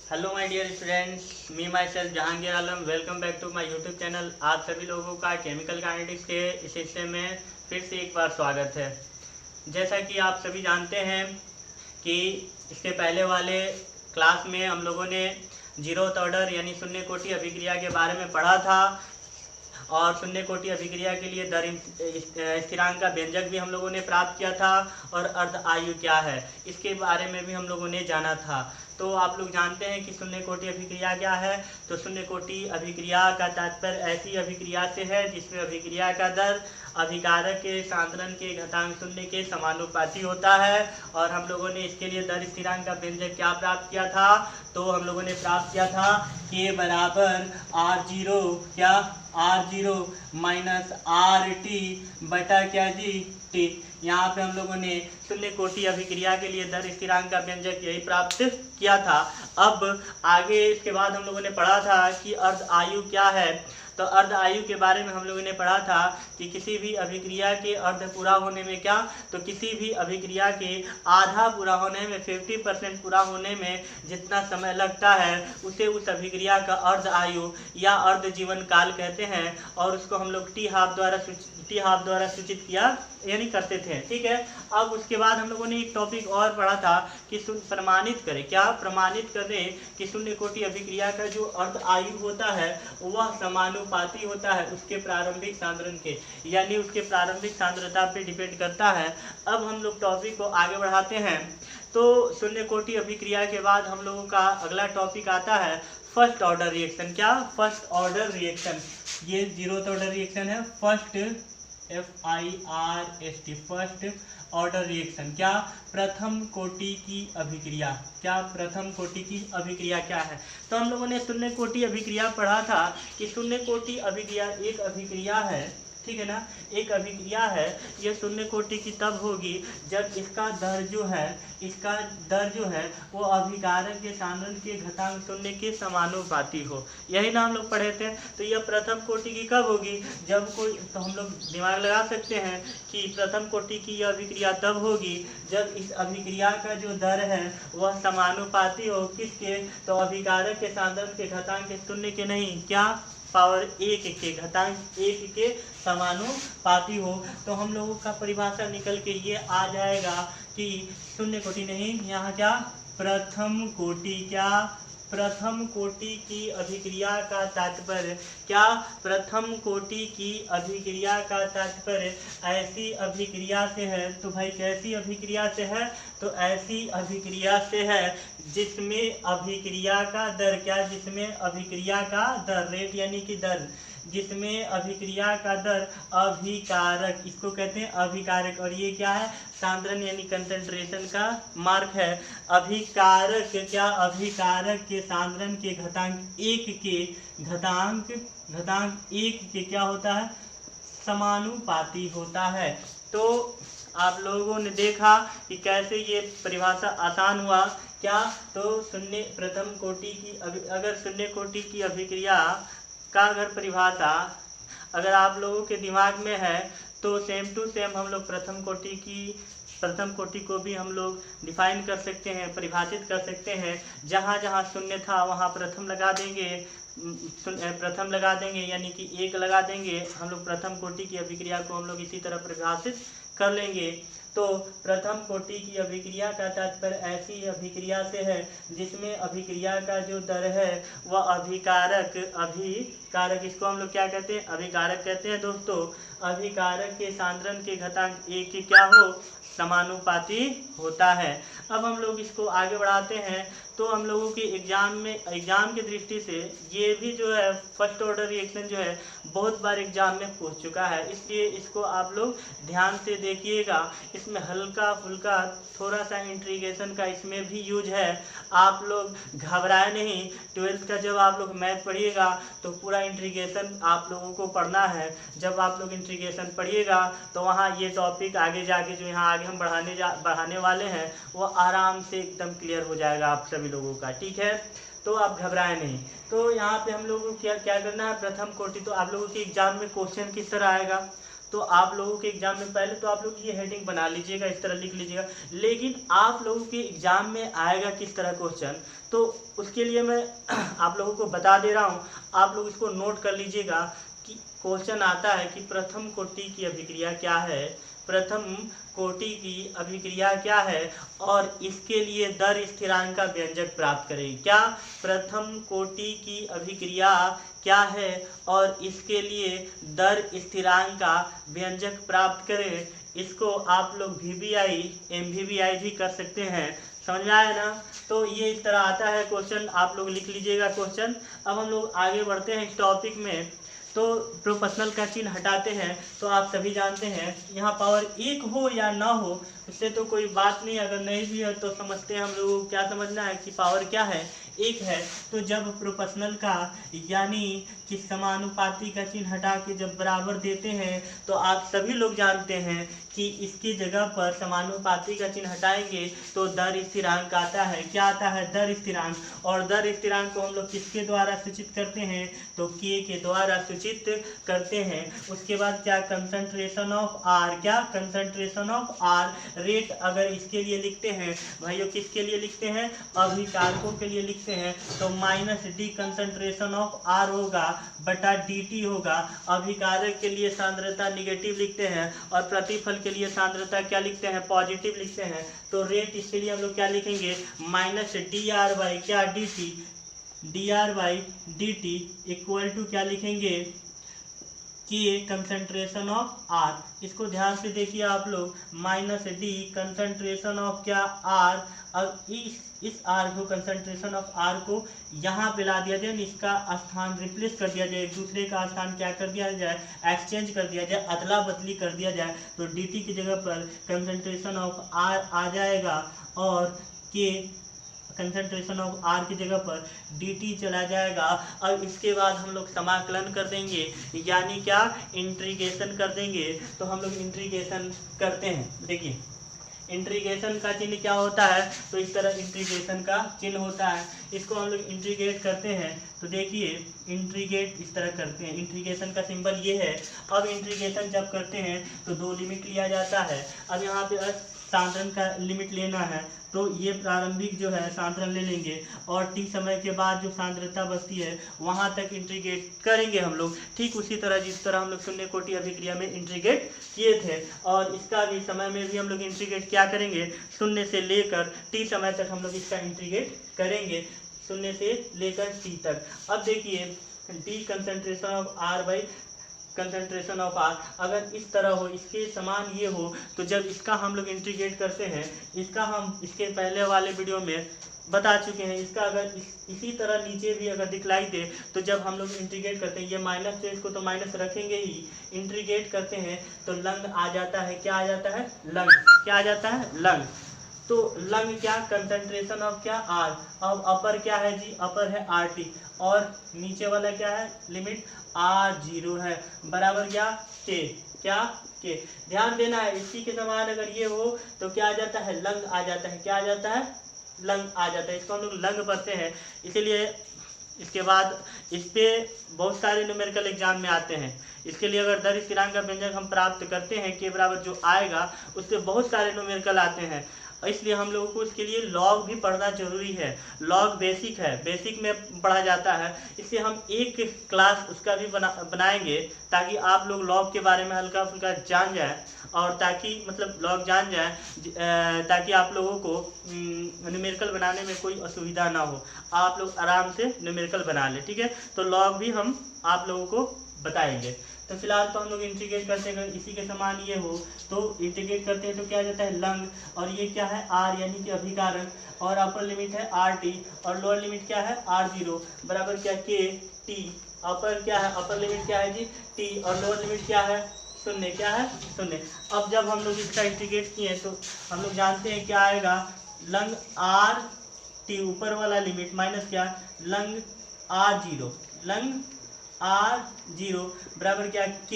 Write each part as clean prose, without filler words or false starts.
Hello my dear students, me myself Jahangir Alam. Welcome back to my YouTube channel. आप सभी लोगों का chemical kinetics के इस हिस्से में फिर से एक बार स्वागत है। जैसा कि आप सभी जानते हैं कि इसके पहले वाले क्लास में हम लोगों ने जीरोथ ऑर्डर यानी शून्य कोटि अभिक्रिया के बारे में पढ़ा था और शून्य कोटि अभिक्रिया के लिए दर स्थिरांक का व्यंजक भी हम लोगों ने प्राप्त किया था और अर्ध आयु क्या है इसके बारे में भी हम लोगों ने जाना था। तो आप लोग जानते हैं कि शून्य कोटि अभिक्रिया क्या है। तो शून्य कोटि अभिक्रिया का तात्पर्य ऐसी अभिक्रिया से है जिसमें अभिक्रिया का दर अभिकारक के सांद्रण के घातांक शून्य के समानुपाती होता है। और हम लोगों ने इसके लिए दर स्थिरांक का व्यंजक क्या प्राप्त किया था? तो हम लोगों ने प्राप्त किया था K बराबर R0 क्या R0 माइनस RT बटा क्या जी T। यहाँ पे हम लोगों ने शून्य कोटि अभिक्रिया के लिए दर स्थिरांक का व्यंजक यही प्राप्त किया था। अब आगे इसके बाद हम लोगों ने पढ़ा था कि अर्ध आयु क्या है। तो अर्ध आयु के बारे में हम लोगों ने पढ़ा था कि किसी भी अभिक्रिया के अर्ध पूरा होने में क्या, तो किसी भी अभिक्रिया के आधा पूरा होने में 50% पूरा होने में जितना समय लगता है उसे उस अभिक्रिया का अर्ध आयु या अर्ध जीवन काल कहते हैं। और उसको हम लोग टी हाफ द्वारा सूचित किया यानी करते थे। ठीक है। अब उसके बाद हम लोगों ने एक टॉपिक और पढ़ा था कि प्रमाणित करें क्या, प्रमाणित करें कि शून्य कोटि अभिक्रिया का जो अर्ध आयु होता है वह समानुपाती होता है उसके प्रारंभिक सांद्रण के, यानी उसके प्रारंभिक सांद्रता पे डिपेंड करता है। अब हम लोग टॉपिक को आगे बढ़ाते हैं। तो शून्य कोटि अभिक्रिया के बाद हम लोगों का अगला टॉपिक आता है फर्स्ट ऑर्डर रिएक्शन। क्या? First order reaction. ये जीरोथ ऑर्डर रिएक्शन है। First FIRST first order reaction. क्या? प्रथम कोटि की अभिक्रिया। क्या? प्रथम कोटि की अभिक्रिया क्या है? तो हम लोगों ने शून्य कोटि अभिक्रिया पढ़ा था कि शून्य कोटि अभिक्रिया एक अभिक्रिया है, ठीक है ना, एक अभिक्रिया है। यह शून्य कोटि की तब होगी जब इसका दर जो है वो अभिकारक के सांद्रण के घातांक शून्य के समानुपाती हो। यही ना हम लोग पढ़े थे। तो यह प्रथम कोटि की कब होगी? जब कोई, तो हम लोग दिमाग लगा सकते हैं कि प्रथम कोटि की यह अभिक्रिया तब होगी जब इस अभिक्रिया का जो दर है वह समानुपाती हो किसके? तो अभिकारक के सांद्रण के घातांक के शून्य के नहीं, क्या, पावर 1 के, घातांक 1 के समानुपाती हो। तो हम लोगों का परिभाषा निकल के ये आ जाएगा कि शून्य कोटि नहीं, यहाँ क्या, प्रथम कोटि। क्या? प्रथम कोटि की अभिक्रिया का तात्पर्य क्या? प्रथम कोटि की अभिक्रिया का तात्पर्य ऐसी अभिक्रिया से है। तो भाई कैसी अभिक्रिया से है? तो ऐसी अभिक्रिया से है जिसमें अभिक्रिया का दर, क्या, जिसमें अभिक्रिया का दर, रेट यानी कि दर, जिसमें अभिक्रिया का दर अभिकारक, इसको कहते हैं अभिकारक। और ये क्या है? सांद्रण यानी कंसंट्रेशन का मार्क है। अभिकारक क्या? अभिकारक के सांद्रण के घातांक 1 के, घातांक 1 के क्या होता है? समानुपाती होता है। तो आप लोगों ने देखा कि कैसे ये परिभाषा आसान हुआ। क्या? तो शून्य प्रथम कोटि की अगर शून्य कोटि की अभिक्रिया का अगर परिभाषा अगर आप लोगों के दिमाग में है तो सेम टू सेम हम लोग प्रथम कोटि को भी हम लोग डिफाइन कर सकते हैं, परिभाषित कर सकते हैं। जहाँ जहाँ शून्य था वहाँ प्रथम लगा देंगे यानी कि 1 लगा देंगे। हम लोग प्रथम कोटि की अभिक्रिया को हम लोग इसी तरह परिभाषित कर लेंगे। तो प्रथम कोटि की अभिक्रिया का तात्पर्य ऐसी अभिक्रिया से है जिसमें अभिक्रिया का जो दर है वह अभिकारक, इसको हम लोग क्या कहते हैं? अभिकारक कहते हैं दोस्तों। अभिकारक के सांद्रण के घातांक 1 के क्या हो? समानुपाती होता है। अब हम लोग इसको आगे बढ़ाते हैं। तो हम लोगों के एग्जाम की दृष्टि से ये भी जो है फर्स्ट ऑर्डर रिएक्शन जो है बहुत बार एग्जाम में पूछ चुका है, इसलिए इसको आप लोग ध्यान से देखिएगा। इसमें हल्का फुल्का थोड़ा सा इंट्रीगेशन का इसमें भी यूज है। आप लोग घबराए नहीं। 12th का जब आप लोग मैथ पढ़िएगा तो पूरा इंट्रीगेशन आप लोगों को पढ़ना है। जब आप लोग इंट्रीगेशन पढ़िएगा तो वहाँ ये टॉपिक आगे जाके जो यहाँ आगे हम बढ़ाने वाले हैं वो आराम से एकदम क्लियर हो जाएगा आप सभी लोगों का। ठीक है, तो आप घबराए नहीं। तो यहाँ पे हम लोगों को क्या करना है? प्रथम कोटि, तो आप लोगों के एग्जाम में क्वेश्चन किस तरह आएगा? तो आप लोगों के एग्जाम में पहले तो आप लोग ये हेडिंग बना लीजिएगा, इस तरह लिख लीजिएगा, लेकिन आप लोगों के एग्जाम में आएगा किस तरह क्वेश्चन, तो उसके लिए मैं आप लोगों को बता दे रहा हूँ, आप लोग इसको नोट कर लीजिएगा कि क्वेश्चन आता है कि प्रथम कोटि की अभिक्रिया क्या है, प्रथम कोटि की अभिक्रिया क्या है और इसके लिए दर स्थिरांक का व्यंजक प्राप्त करें। क्या? प्रथम कोटि की अभिक्रिया क्या है और इसके लिए दर स्थिरांक का व्यंजक प्राप्त करें। इसको आप लोग VBI MVBI भी कर सकते हैं। समझ में आया ना? तो ये इस तरह आता है क्वेश्चन, आप लोग लिख लीजिएगा क्वेश्चन। अब हम लोग आगे बढ़ते हैं इस टॉपिक में। तो प्रोपोर्शनल का चिन्ह हटाते हैं, तो आप सभी जानते हैं यहाँ पावर 1 हो या ना हो उससे तो कोई बात नहीं, अगर नहीं भी है तो समझते हैं हम लोगों को क्या समझना है कि पावर क्या है, 1 है। तो जब प्रोपोर्शनल का यानी कि समानुपाती का चिन्ह हटा के जब बराबर देते हैं तो आप सभी लोग जानते हैं कि इसकी जगह पर समानुपाती का चिन्ह हटाएंगे तो दर स्थिरांक आता है। क्या आता है? दर स्थिरांक। और दर स्थिरांक को हम लोग किसके द्वारा सूचित करते हैं? तो K के द्वारा सूचित करते हैं। उसके बाद क्या? Concentration of R। क्या? Concentration of R। रेट अगर इसके लिए लिखते हैं भाइयों, किसके लिए लिखते हैं? अभिकारकों के लिए लिखते हैं, तो -D कंसंट्रेशन ऑफ R होगा बटा dt होगा। अभिकारक के लिए सांद्रता निगेटिव लिखते हैं और प्रतिफल के लिए सांद्रता क्या लिखते हैं? पॉजिटिव लिखते हैं। तो रेट इसके लिए हम लोग क्या लिखेंगे? -dr बाई क्या? dt, dr by dt equal to क्या लिखेंगे? K concentration of R। इसको ध्यान से देखिए आप लोग, -D कंसंट्रेशन ऑफ क्या? R। अब इस R को, कंसंट्रेशन ऑफ R को यहाँ पे ला दिया जाए, इसका स्थान रिप्लेस कर दिया जाए, एक दूसरे का स्थान क्या कर दिया जाए? एक्सचेंज कर दिया जाए, अदला बदली कर दिया जाए। तो dt की जगह पर कंसंट्रेशन ऑफ R आ जाएगा और K कंसंट्रेशन ऑफ R की जगह पर dt चला जाएगा। अब इसके बाद हम लोग समाकलन कर देंगे, यानी क्या? इंटीग्रेशन कर देंगे। तो हम लोग इंटीग्रेशन करते हैं। देखिए इंटीग्रेशन का चिन्ह क्या होता है? तो इस तरह इंटीग्रेशन का चिन्ह होता है। इसको हम लोग इंटीग्रेट करते हैं, तो देखिए इंटीग्रेट इस तरह करते हैं। इंटीग्रेशन का सिंबल ये है। अब इंटीग्रेशन जब करते हैं तो 2 लिमिट लिया जाता है। अब यहाँ पे सांद्रण का लिमिट लेना है, तो ये प्रारंभिक जो है सांद्रण ले लेंगे और t समय के बाद जो सांद्रता बचती है वहाँ तक इंटीग्रेट करेंगे हम लोग। ठीक उसी तरह जिस तरह हम लोग शून्य कोटि अभिक्रिया में इंटीग्रेट किए थे, और इसका भी समय में भी हम लोग इंटीग्रेट क्या करेंगे? 0 से लेकर t समय तक हम लोग इसका इंटीग्रेट करेंगे, 0 से लेकर t तक। अब देखिए d concentration of R by concentration of R अगर इस तरह हो, इसके समान ये हो, तो जब इसका हम लोग इंटीग्रेट करते हैं, इसका हम इसके पहले वाले वीडियो में बता चुके हैं, इसका अगर इसी तरह नीचे भी अगर दिखलाई दे तो जब हम लोग इंटीग्रेट करते हैं, ये माइनस है, इसको तो माइनस रखेंगे ही, इंटीग्रेट करते हैं तो लंग आ जाता है। क्या आ जाता है? लंग। क्या आ जाता है? लंग। तो लंग क्या? कंसंट्रेशन ऑफ क्या? R। अब अपर क्या है जी? अपर है RT और नीचे वाला क्या है? लिमिट R0 है, बराबर क्या? K। क्या? K। ध्यान देना है, इसी के समान अगर ये हो तो क्या आ जाता है? लंग आ जाता है। क्या आ जाता है? लंग आ जाता है। इसको हम लोग लंग पढ़ते हैं, इसीलिए इसके बाद इस पे बहुत सारे न्यूमेरिकल एग्जाम में आते हैं। इसके लिए अगर दर स्थिरांक का व्यंजक हम प्राप्त करते हैं, के बराबर जो आएगा उससे बहुत सारे न्यूमेरिकल आते हैं, इसलिए हम लोगों को इसके लिए लॉग भी पढ़ना जरूरी है। लॉग बेसिक है, बेसिक में पढ़ा जाता है, इससे हम एक क्लास उसका भी बनाएंगे ताकि आप लोग लॉग के बारे में हल्का फुल्का जान जाए, और ताकि मतलब लॉग जान जाए, ताकि आप लोगों को न्यूमेरिकल बनाने में कोई असुविधा ना हो, आप लोग आराम से न्यूमेरिकल बना लें। ठीक है, तो लॉग भी हम आप लोगों को बताएंगे। तो फिलहाल तो हम लोग इंटीग्रेट करते हैं, इसी के समान ये हो तो इंटीग्रेट करते हैं तो क्या आ जाता है? लंग। और ये क्या है? R यानी कि अभिकारक, और अपर लिमिट है RT और लोअर लिमिट क्या है? R0 बराबर क्या? K T। अपर क्या है? अपर लिमिट क्या है जी? T और लोअर लिमिट क्या है? 0। क्या है? 0। अब जब हम लोग इसका इंटीग्रेट किए तो हम लोग जानते हैं क्या आएगा? लंग RT ऊपर वाला लिमिट माइनस क्या? लंग R0, लंग R0 बराबर क्या? K।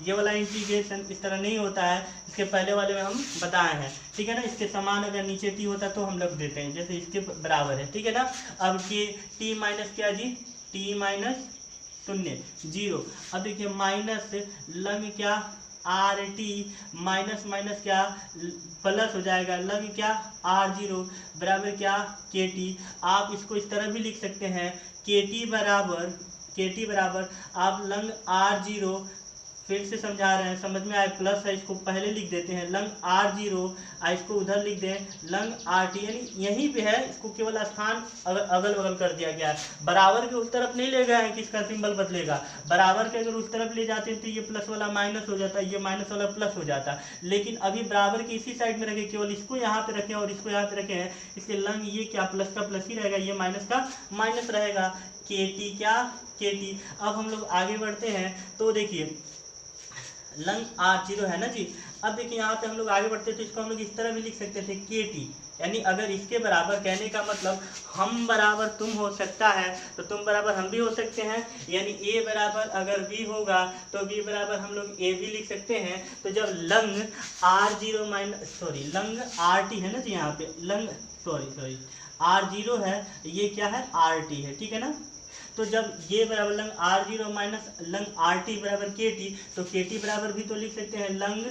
ये वाला इंटीग्रेशन इस तरह नहीं होता है, इसके पहले वाले में हम बताए हैं। ठीक है ना, इसके समान अगर नीचे t होता तो हम लोग देते हैं, जैसे इसके बराबर है। ठीक है ना, अब कि t माइनस क्या जी? t minus 0 0। अब देखिए माइनस लंग क्या? आर टी माइनस माइनस क्या प्लस हो जाएगा लंग क्या R0 बराबर क्या के टी। आप इसको इस तरह भी लिख सकते हैं के टी बराबर आप लंग R0, फिर से समझा रहे हैं, समझ में आए, प्लस है इसको पहले लिख देते हैं लंग R0, इसको उधर लिख दें लंग RT, यानी यहीं पे है, इसको केवल स्थान अगल बगल कर दिया गया है। बराबर के उस तरफ नहीं ले गए हैं कि इसका सिंबल बदलेगा, बराबर के अगर उस तरफ ले जाते हैं तो ये प्लस वाला माइनस हो जाता है, ये माइनस वाला प्लस हो जाता है, लेकिन अभी बराबर के इसी साइड में रखे, केवल इसको यहाँ पे रखे और इसको यहाँ पे रखे हैं, इसलिए लंग ये क्या प्लस का प्लस ही रहेगा, ये माइनस का माइनस रहेगा, के टी क्या के टी। अब हम लोग आगे बढ़ते हैं तो देखिए लंग R0 है ना जी। अब देखिए यहाँ पे हम लोग आगे बढ़ते तो इसको हम लोग इस तरह भी लिख सकते थे के टी, यानी अगर इसके बराबर, कहने का मतलब हम बराबर तुम हो सकता है तो तुम बराबर हम भी हो सकते हैं, यानी A बराबर अगर B होगा तो B बराबर हम लोग A भी लिख सकते हैं। तो जब लंग R0 लंग RT है ना जी, यहाँ पे लंग R0 है, ये क्या है RT है, ठीक है ना। तो जब ये बराबर lung R0 minus lung RT बराबर KT, तो KT बराबर भी तो लिख सकते हैं लंग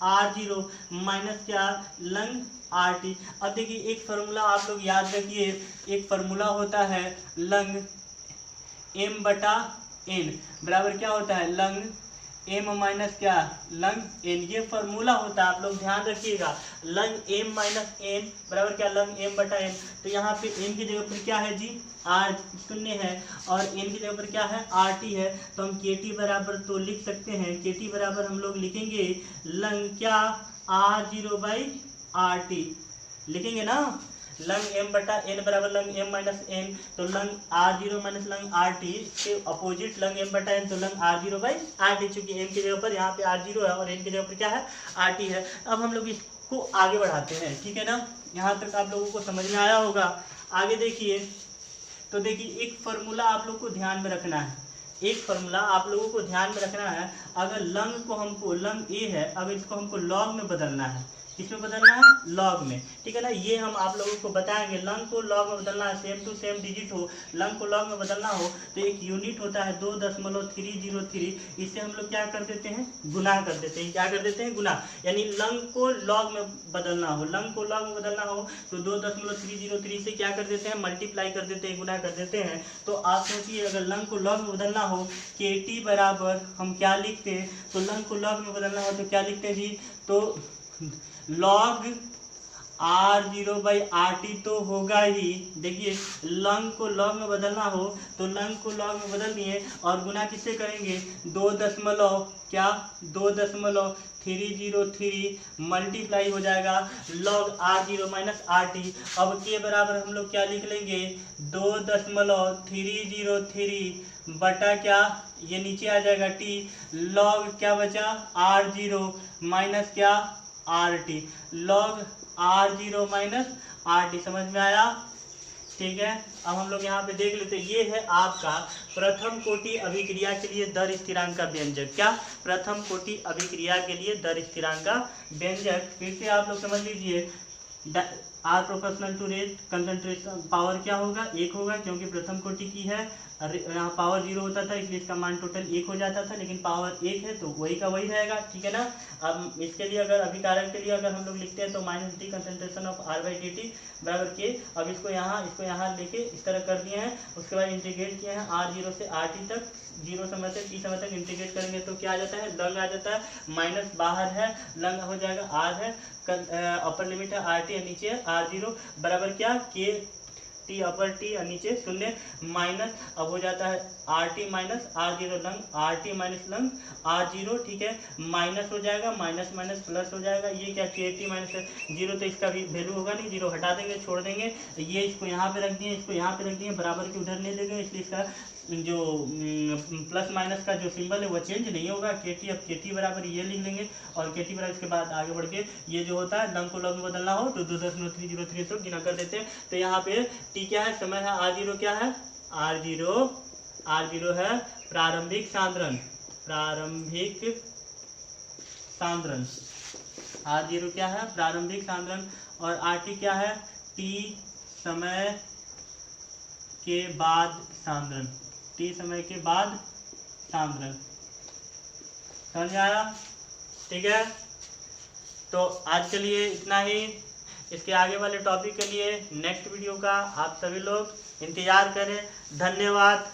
R0 माइनस क्या लंग RT। अब देखिए एक फार्मूला आप लोग याद रखिए, एक फार्मूला होता है लंग M/N बराबर क्या होता है लंग M माइनस क्या लंग N, ये फार्मूला होता है, आप लोग ध्यान रखिएगा, लंग M माइनस N बराबर क्या लंग M/N। तो यहाँ पे N की जगह पर क्या है जी R0 है और N की जगह पर क्या है RT है, तो हम KT बराबर तो लिख सकते हैं, KT बराबर हम लोग लिखेंगे लंग क्या R0/RT लिखेंगे ना, लंग M/N बराबर लंग M माइनस N, तो lung R0 minus lung RT के अपोजिट लंग M/N, तो लंग R0/RT, चूंकि M की जगह पर यहाँ पे R0 है और N की जगह पर क्या है RT है। अब हम लोग इसको आगे बढ़ाते हैं, ठीक है ना, यहाँ तक आप लोगों को समझ में आया होगा। आगे देखिए, तो देखिए एक फार्मूला आप लोग को ध्यान में रखना है, एक फार्मूला आप लोगों को ध्यान में रखना है, अगर लंग को हमको लंग ए है, अगर इसको हमको लॉग में बदलना है, किसमें बदलना है लॉग में, ठीक है ना, ये हम आप लोगों को बताएंगे। लंग को लॉग में बदलना है, सेम टू सेम डिजिट हो, लंग को लॉग में बदलना हो तो एक यूनिट होता है 2.303, इससे हम लोग क्या कर देते हैं गुना कर देते हैं, क्या कर देते हैं गुना, यानी लंग को लॉग में बदलना हो, लंग को लॉग में बदलना हो तो 2.303 से क्या कर देते हैं मल्टीप्लाई कर देते हैं, गुना कर देते हैं। तो आप सोचिए अगर लंग को लॉग में बदलना हो KT बराबर हम क्या लिखते हैं, तो लंग को लॉग में बदलना हो तो क्या लिखते हैं जी, तो लॉग R0/RT तो होगा ही। देखिए लंग को लॉग में बदलना हो तो लंग को लॉग में बदल दिए और गुना किससे करेंगे 2.303 मल्टीप्लाई हो जाएगा लॉग R0 माइनस RT। अब के बराबर हम लोग क्या लिख लेंगे 2.303 बटा क्या, ये नीचे आ जाएगा T, लॉग क्या बचा R0 माइनस क्या RT, log R0 minus RT, समझ में आया, ठीक है। अब हम लोग यहाँ पे देख लेते हैं, ये है आपका प्रथम कोटि अभिक्रिया के लिए दर स्थिरांक का व्यंजक, क्या प्रथम कोटि अभिक्रिया के लिए दर स्थिरांक का व्यंजक। फिर से आप लोग समझ लीजिए, R proportional to rate concentration power क्या होगा 1 होगा, क्योंकि प्रथम कोटि की है, यहाँ पावर 0 होता था इसलिए इसका मान टोटल 1 हो जाता था, लेकिन पावर 1 है तो वही का वही रहेगा, ठीक है ना। अब इसके लिए अगर अभिकारक के लिए अगर हम लोग लिखते हैं तो -d कंसंट्रेशन ऑफ R/dt बराबर के, अब इसको यहाँ लेके इस तरह कर दिए हैं, उसके बाद इंटीग्रेट किए हैं R0 से RT तक, 0 समय से T समय तक इंटीग्रेट करेंगे तो क्या आ जाता है लंग आ जाता है, माइनस बाहर है लंग हो जाएगा R है, अपर लिमिट है RT है, नीचे है R0 बराबर क्या के T अपर T और नीचे 0 माइनस, अब हो जाता है RT minus R0 lung RT minus lung R0, ठीक है, माइनस हो जाएगा, माइनस माइनस प्लस हो जाएगा, ये क्या KT माइनस 0 तो इसका भी वैल्यू होगा नहीं, 0 हटा देंगे छोड़ देंगे, ये इसको यहाँ पे रख दिए, इसको यहाँ पे रख दिए, बराबर के उधर नहीं ले गए, इसलिए इसका जो प्लस माइनस का जो सिंबल है वो चेंज नहीं होगा, KT, अब KT बराबर ये लिख लेंगे और KT बराबर इसके बाद आगे बढ़ के ये जो होता है लंग को लंग में बदलना हो तो 2.303 तो गिना कर देते हैं। तो यहाँ पे T क्या है, समय है, R0 क्या है, R0 है प्रारंभिक सांद्रण, R0 क्या है प्रारंभिक सांद्रण, और RT क्या है T समय के बाद सांद्रण, T समय के बाद सांद्रण, समझ आया। ठीक है, तो आज के लिए इतना ही। इसके आगे वाले टॉपिक के लिए नेक्स्ट वीडियो का आप सभी लोग इंतज़ार करें। धन्यवाद।